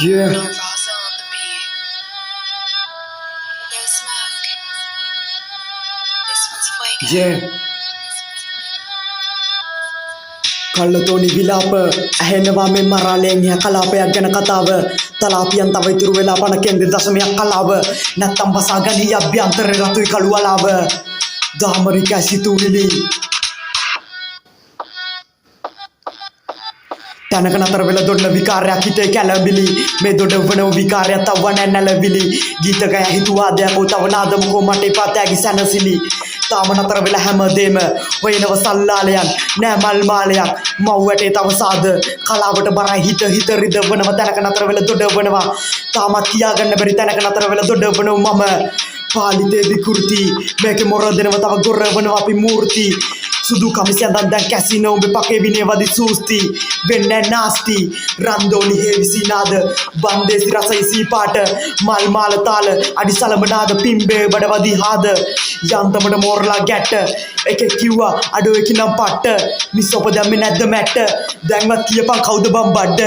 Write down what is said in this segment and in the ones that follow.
Yeah, Norvalsa on the beat. No smoke. This one's fuego. yeah. කල්ලතෝනි විලාප ඇහෙනවා මෙ මරාලයෙන් හැ කලාපයක් ගැන කතාව තලාපියන් තව ඉතුරු වෙලා පණ කෙන්ද දශමයක් කලාව නැත්තම් බසා ගනී අභ්‍යන්තරේ රතුයි කළු අලාව දාමරික ඇසිතුවිලි තැනක නතර වෙලා දොඩන විකාරයක් හිතේ කැළඹිලි මේ දොඩ වන විකාරයක් තව නැනැලවිලි ගීතකය හිතුවාදයක් තව නාදමුකෝ මට එපා තෑගි සැනසිලි තාම නතර වෙලා හැමදේම හොයනව සල්ලාලයන් නෑ මල් මාලයක් මව් වැටේ තව සාද කලාවට බරයි හිත රිදවනවා තැනක නතර වෙලා දොඩවනවා තාමත් කියාගන්න බැරි තැනක නතර වෙලා දොඩවනවා මම පාලිතේ විකෘති මේකේ මොර දෙනව තව ගොරවනවා අපි මූර්ති සුදු කමිසෙන් දැන් කැසිනෝ ඔබ පකේ විනේ වදි සූස්ති වෙන්නේ නාස්ති රන්දෝනි හේවිසි නාද බන්දේසි රසයි සීපාට මල් මාල තාල අඩි සලම නාද පිම්බේ බඩවදි හාද යන්තමඩ මෝරලා ගැට එකේ කිව්වා අඩෝ එකිනම් පට්ට මිස් ඔබ දැම්මේ නැද්ද මැට්ට දැන්වත් කියපන් කවුද බම් බඩ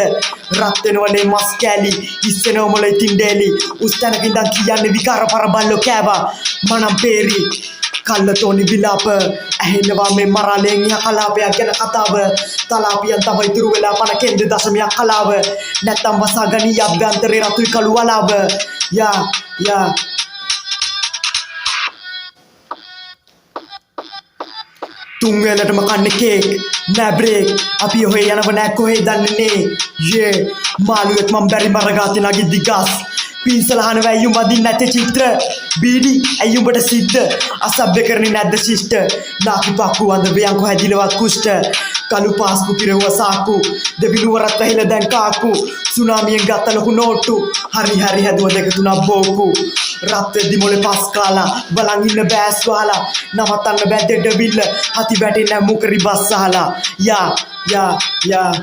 රත් වෙනවනේ මස් කෑලි ඉස්සෙනව මොලේ තින්ඩේලි උස් තැනක ඉඳන් කියන්නේ විකාර පර බල්ලෝ කෑවා මනම් පේරි කල්ලතෝනි විලාප ඇහෙනවා මේ මරාලයෙන් යා කලාපයක් ගැන කතාව තලාපියන් තව ඉතුරු වෙලා පණ කෙන්ද දශමයක් කලාව නැත්තම් වසා ගනී අභ්‍යන්තරේ රතුයි කළු අලාව යා තුන් වෙලටම කන්නේ කේක් නෑ බ්‍රේක් අපි ඔහේ යනව නෑ කොහේ දන්නේ යේ මාළුවෙක් මම් බැරි මරගාති නගිද්දි ගස් පින්සලහන වැයුම් වදින් නැතේ චිත්‍ර බීඩි ඇයුඹට සිද්ධ අසභ්‍ය කරන්නේ නැද්ද ශිෂ්ට නාකි පක්කු අඳ ව්‍යංකු හැදිලවත් කුෂ්ට කළු පාස්කු පිරවුව සාකු දෙවිනුවරත් වැහිලා දැන් කාකු සුනාමියෙන් ගත්ත ලොකු නෝට්ටු හරි හැදුව දෙක තුනක් බෝකු රත් වෙද්දි මොලේ පස් කාලා බලන් ඉන්න බෑස් වහලා නවත්තන්න බෑ දෙඩවිල්ල හති වැටෙන්නේ මුකරි බස් සහලා යා